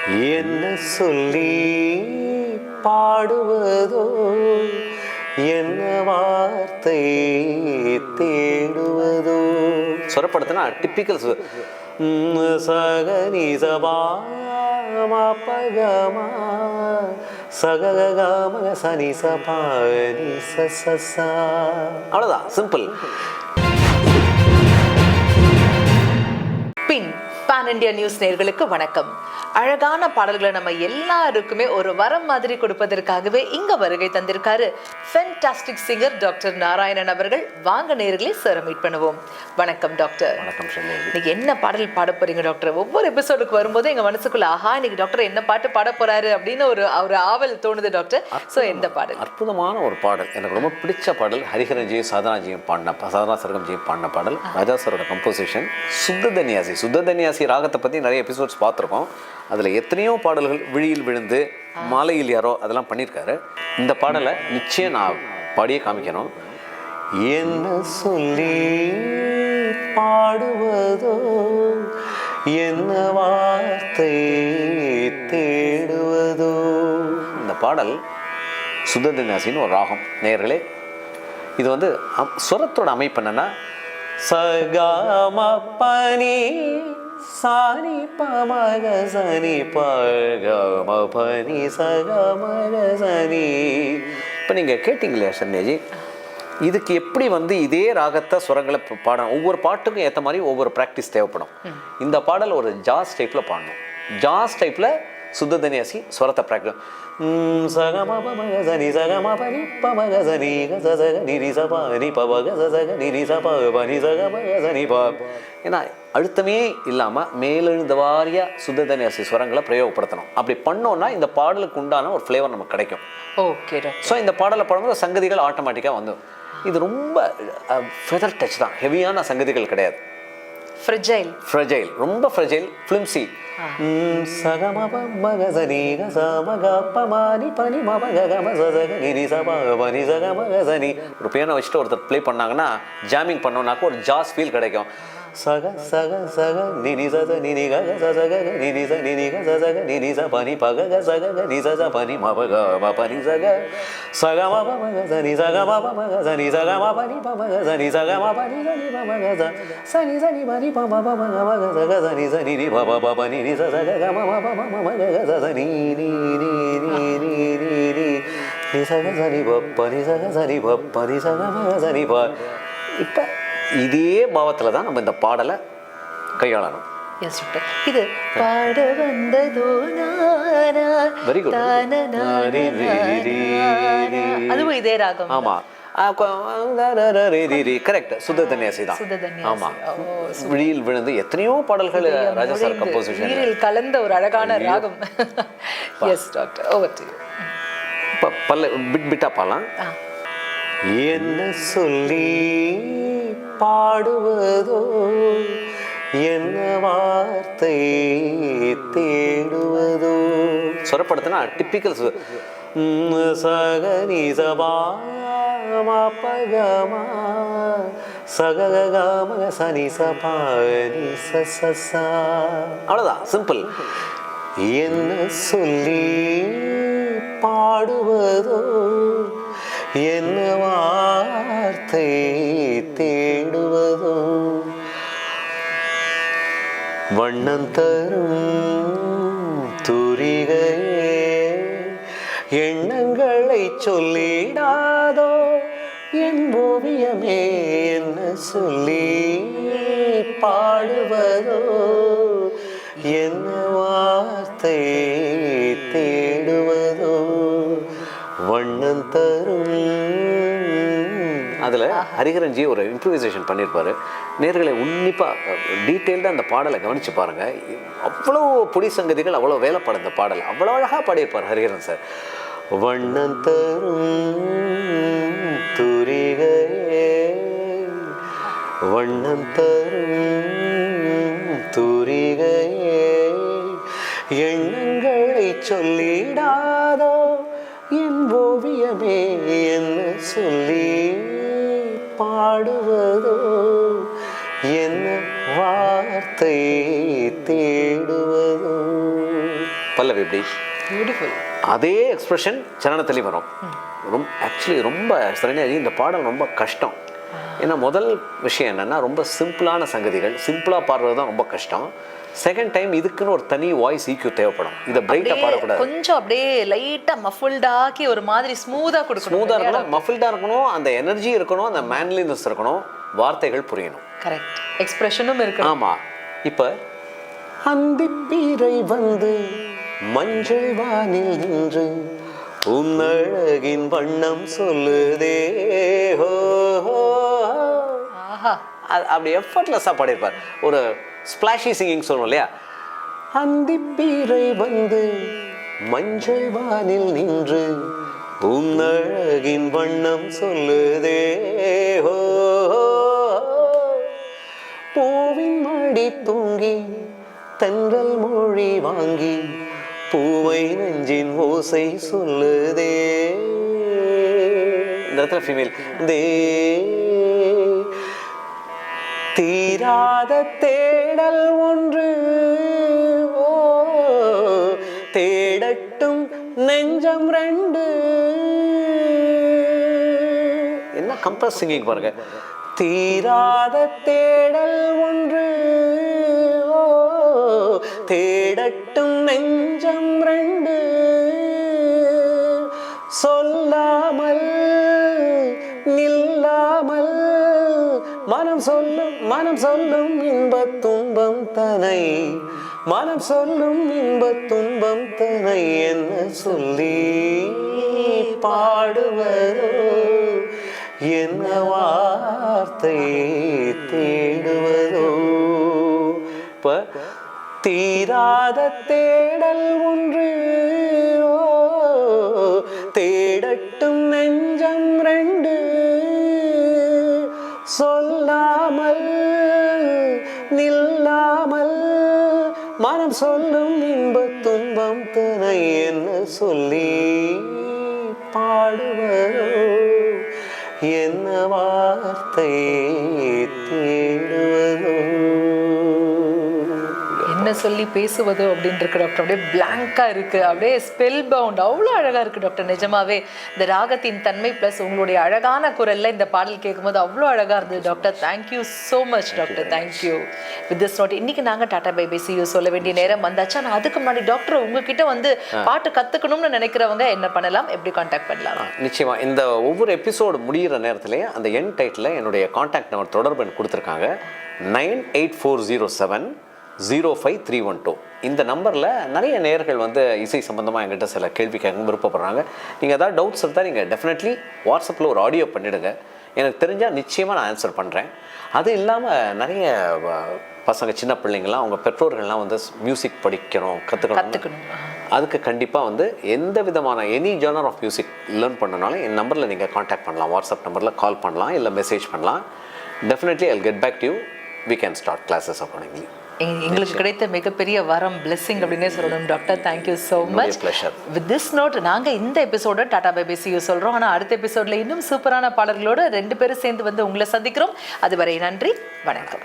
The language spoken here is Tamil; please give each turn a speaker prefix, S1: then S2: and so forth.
S1: என்ன சொல்லி பாடுவதோ, என்ன வார்த்தை தேடுவதோ. சொரப்படுத்தினா டிப்பிக்கல் சகனி சபா பகமா சககம சனி சபானி சசா. அவ்வளோதான், சிம்பிள்.
S2: பின் பான் இண்டியா நியூஸ் நேயர்களுக்கு வணக்கம். அழகான பாடல்களை நம்ம எல்லாருக்குமே ஒரு வரம் மாதிரி கொடுப்பதற்காகவே இங்க வருகை தந்திருக்காரு ஃபென்டாஸ்டிக் சிங்கர் டாக்டர் நாராயணன் அவர்கள். வாங்க நேயர்களே, சார் மீட் பண்ணுவோம். வணக்கம் டாக்டர்.
S1: வணக்கம்.
S2: இன்னைக்கு என்ன பாடல் பாட போறீங்க டாக்டர்? ஒவ்வொரு எபிசோடுக்கு வரும்போது எங்க மனசுக்குள்ள ஆஹா இன்னைக்கு டாக்டர் என்ன பாட்டு பாட போறாரு அப்படின்னு ஒரு ஆவல் தோணுது டாக்டர். ஸோ எந்த பாடல்?
S1: அற்புதமான ஒரு பாடல், எனக்கு ரொம்ப பிடிச்ச பாடல். ஹரிஹரன்ஜியும் சாதனாஜியும் பாடின, சாதனா சர்கம்ஜியும் பாடின பாடல். ராஜா சாரோட கம்போசிஷன். சுத்ததன்யாசி. சுத்ததன்யாசி ராகத்தை பற்றி நிறைய எபிசோட்ஸ் பார்த்துருக்கோம். அதில் எத்தனையோ பாடல்கள், விழியில் விழுந்து, மாலையில் யாரோ, அதெல்லாம் பண்ணியிருக்காரு. இந்த பாடலை நிச்சயம் நான் பாடியே காமிக்கணும். என்ன சொல்லி பாடுவதோ, என்ன வார்த்தை தேடுவதோ. இந்த பாடல் சுத்ததன்யாசின்னு ஒரு ராகம். நேயர்களே, இது வந்து சுரத்தோட அமைப்பு என்னன்னா சகமபனி சானி பமக சனி பகமபனி சகமக சனி. இப்போ நீங்கள் கேட்டிங்களே சன்யாஜி, இதுக்கு எப்படி வந்து இதே ராகத்தை சுரங்களை பாடணும்? ஒவ்வொரு பாட்டுக்கும் ஏற்ற மாதிரி ஒவ்வொரு ப்ராக்டிஸ் தேவைப்படும். இந்த பாடல் ஒரு ஜாஸ் டைப்பில் பாடணும். ஜாஸ் டைப்பில் சுத்ததன்யாசி ஸ்வரத்தை ப்ராக்டிஸ். சகமபமகசனி சகமபனி பமகசனி கசக நிரிசபனி பவகசக நிரிசபனி சகமகசனி ப. ஏன்னா அழுத்தமே இல்லாமல் மேலெழுந்த வாரியா சுத்ததன்யாசி ஸ்வரங்களை பிரயோகப்படுத்தணும். அப்படி பண்ணோன்னா இந்த பாடலுக்கு உண்டான ஒரு ஃப்ளேவர் நமக்கு கிடைக்கும்.
S2: ஓகே.
S1: ஸோ இந்த பாடலை பாடும்போது சங்கதிகள் ஆட்டோமேட்டிக்காக வந்து, இது ரொம்ப ஃபெதர் டச் தான், ஹெவியான சங்கதிகள் கிடையாது. ஃப்ரெஜைல், ரொம்ப ஃப்ரெஜைல், ஃபிலிம்சி. சகமப மகசனி கசமக பமானி பனி மபகம சசக நிரிசபனி சகமகசனி. ஒரு பியானோ வச்சுட்டு ஒருத்தர் ப்ளே பண்ணாங்கன்னா, ஜாமிங் பண்ணோம்னாக்க ஒரு ஜாஸ் ஃபீல் கிடைக்கும். சக சக சக நிரிசத நிரிக சசக நிரிச நிரிக சசக நிரிச பனி பகக சக நிசச பனி மபக பனி சக சகமப மகசனி சகமப மகசனி சகம பனி பமகசனி சகம பனி சனி பமகச சனி சனி பனி பமப மகமக சக சனி சனி ரி பப பனி ரி சக கம மப மமக சனி ரி ரி ரி ரி ரி ரி ரி சக சனி பனி சக சனி பனி சக மகசனி ப. இப்போ இதே பாவத்தில் தான் நம்ம இந்த பாடலை கையாளணும்.
S2: இது பாட வந்ததோ நானா.
S1: Very good.
S2: அதுவும் இதே ராகம்.
S1: ஆமா, கரெக்ட். சுத்ததன்யாசி தான். ஆமா, விழியில் விழுந்து எத்தனையோ பாடல்கள் ராஜா சார் கம்போசிஷன்
S2: கலந்த ஒரு அழகான ராகம். Yes doctor, over to you.
S1: இப்போ பிட்டா பாடலாம். என்ன சொல்லி பாடுவதோ, என்ன வார்த்தை தேடுவதோ. சொரப்படுத்தினா டிப்பிக்கல் சகனி சபா பகமா சககம சனி சபானி சசா. அவ்வளோதான், சிம்பிள். என்ன சொல்லி பாடுவதோ, என்ன வார்த்தை தேடுவதோ. வண்ணம் தரும் தூரிகையே, எண்ணங்களை சொல்லிடாதோ என் ஓவியமே. என்ன சொல்லி பாடுவதோ, என்ன வார்த்தை தேடுவதோ. வண்ணம் தரும். அதில் ஹரிஹரன்ஜி ஒரு இம்ப்ரூவைசேஷன் பண்ணியிருப்பார். நேர்களை உன்னிப்பாக டீட்டெயில்டாக அந்த பாடலை கவனித்து பாருங்கள். அவ்வளோ பொடி சங்கதிகள், அவ்வளோ வேலைப்பாடு இந்த பாடல் அவ்வளோ அழகாக பாடியிருப்பார் ஹரிஹரன் சார். வண்ணம் தரும் தூரிகையே, வண்ணம் தரும் தூரிகையே, எண்ணங்களை சொல்லிடாதோ என் ஓவியமே. என்ன சொல்லி பாடுவதோ, என்ன வார்த்தை தேடுவதோ. பல்லவி இப்படி,
S2: பியூட்டிஃபுல்.
S1: அதே எக்ஸ்பிரஷன் சரணத்துலேயும் வரும். ஆக்சுவலி ரொம்ப சரண்யாஜி இந்த பாடல் ரொம்ப கஷ்டம். ஏன்னா முதல் விஷயம் என்னென்னா ரொம்ப சிம்பிளான சங்கதிகள், சிம்பிளாக பாடுறது தான் ரொம்ப கஷ்டம். செகண்ட் டைம் இதுக்குன்னு ஒரு தனி வாய்ஸ் ஈக்யூ தேவைப்படும். இதை பிரைட்டாக பாடக்கூடாது,
S2: கொஞ்சம் அப்படியே லைட்டாக மஃபில்டாக்கி ஒரு மாதிரி ஸ்மூத்தாக கொடுக்கணும்.
S1: ஸ்மூத்தாக இருக்கணும், மஃபில்டாக இருக்கணும், அந்த எனர்ஜி இருக்கணும், அந்த மேன்லினஸ் இருக்கணும், வார்த்தைகள் புரியணும்.
S2: கரெக்ட், எக்ஸ்பிரஷனும் இருக்கணும்.
S1: ஆமாம். இப்போ அந்திப்பீரை வந்து மஞ்சள் வானில் நின்று உன்னழகின் வண்ணம் சொல்லுதே ஹோ, அப்படி எஃபர்ட்லெஸ்ஸாக பாடியிருப்பார். ஒரு ஸ்பிளாஷி சிங்கிங் சொல்லுவோம் இல்லையா. அந்திப்பீரை வந்து மஞ்சள் வானில் நின்று உன்னழகின் வண்ணம் சொல்லுதே ஹோ, பூவின் மடி தூங்கி தென்றல் மொழி வாங்கி பூவை நெஞ்சின் ஓசை சொல்லுதே. இந்த இடத்துல ஃபீமேல் தே தீராத தேடல் ஒன்று ஓ தேடட்டும் நெஞ்சம் ரெண்டு. என்ன கம்ப்ரஸ் சிங்கிங் பாருங்க. தீராத தேடல் ஒன்று ஓ தேடட்டும் நெஞ்சம் ரெண்டு, சொல்லாமல் நில்லாமல் மனம் சொல்லும் இன்பத் துன்பம் தனை, மனம் சொல்லும் இன்பத் துன்பம் தனை என்ன சொல்லி பாடுவதோ, என்ன வார்த்தை தேடுவதோ. இப்ப தீராத தேடல் ஒன்று ஓ தேடட்டும் நெஞ்சம் ரெண்டு, சொல்லாமல் நில்லாமல் மனம் சொல்லும் இன்பத் துன்பம் தனை என்ன சொல்லி பாடுவதோ, என்ன வார்த்தை தேடுவதோ.
S2: என்ன சொல்லி பேசுவதோ அப்படின்னு இருக்கு டாக்டர். அப்படியே பிளாங்கா இருக்கு, அப்படியே ஸ்பெல் பவுண்ட். அவ்வளோ அழகா இருக்கு டாக்டர். நிஜமாவே இந்த ராகத்தின் தன்மை பிளஸ் உங்களுடைய அழகான குரல்ல இந்த பாடல் கேட்கும்போது அவ்வளோ அழகா இருந்தது doctor. Thank you so much doctor. Thank you. With this note இன்னைக்கு நாங்க tata bye bye see you சொல்ல வேண்டிய நேரம் வந்தாச்சு. ஆனால் அதுக்கு முன்னாடி டாக்டர் உங்ககிட்ட வந்து பாட்டு கத்துக்கணும்னு நினைக்கிறவங்க என்ன பண்ணலாம், எப்படி கான்டாக்ட் பண்ணலாம்?
S1: நிச்சயமா இந்த ஒவ்வொரு எபிசோடு முடிகிற நேரத்திலே அந்த என் டைட்டில் என்னுடைய கான்டாக்ட் நம்பர் தொடர்பு எனக்கு கொடுத்துருக்காங்க. 9840705312. இந்த நம்பரில் நிறைய நேயர்கள் வந்து இசை சம்பந்தமாக என்கிட்ட சில கேள்வி கேட்க விருப்பப்படுறாங்க. நீங்கள் ஏதாவது டவுட்ஸ் இருந்தால் நீங்கள் டெஃபினெட்லி வாட்ஸ்அப்பில் ஒரு ஆடியோ பண்ணிவிடுங்க. எனக்கு தெரிஞ்சால் நிச்சயமாக நான் ஆன்சர் பண்ணுறேன். அது இல்லாமல் நிறைய பசங்க சின்ன பிள்ளைங்கள்லாம் அவங்க பெற்றோர்கள்லாம் வந்து மியூசிக் படிக்கணும் கற்றுக்கணும். அதுக்கு கண்டிப்பாக வந்து எந்த விதமான any genre of music learn பண்ணனாலும் என் நம்பரில் நீங்கள் காண்டாக்ட் பண்ணலாம். வாட்ஸ்அப் நம்பரில் கால் பண்ணலாம், இல்லை மெசேஜ் பண்ணலாம். Definitely I will get back to you. We can start classes accordingly.
S2: எங்களுக்கு கிடைத்த மிகப்பெரிய வரம், பிளெஸிங் அப்படின்னே சொல்லணும் doctor. Thank you so much. With this note நாங்கள் இந்த எபிசோட tata bye bye see you சொல்கிறோம். ஆனால் அடுத்த எபிசோடில் இன்னும் சூப்பரான பாடல்களோடு 2 பேரும் சேர்ந்து வந்து உங்களை சந்திக்கிறோம். அதுவரை நன்றி, வணக்கம்.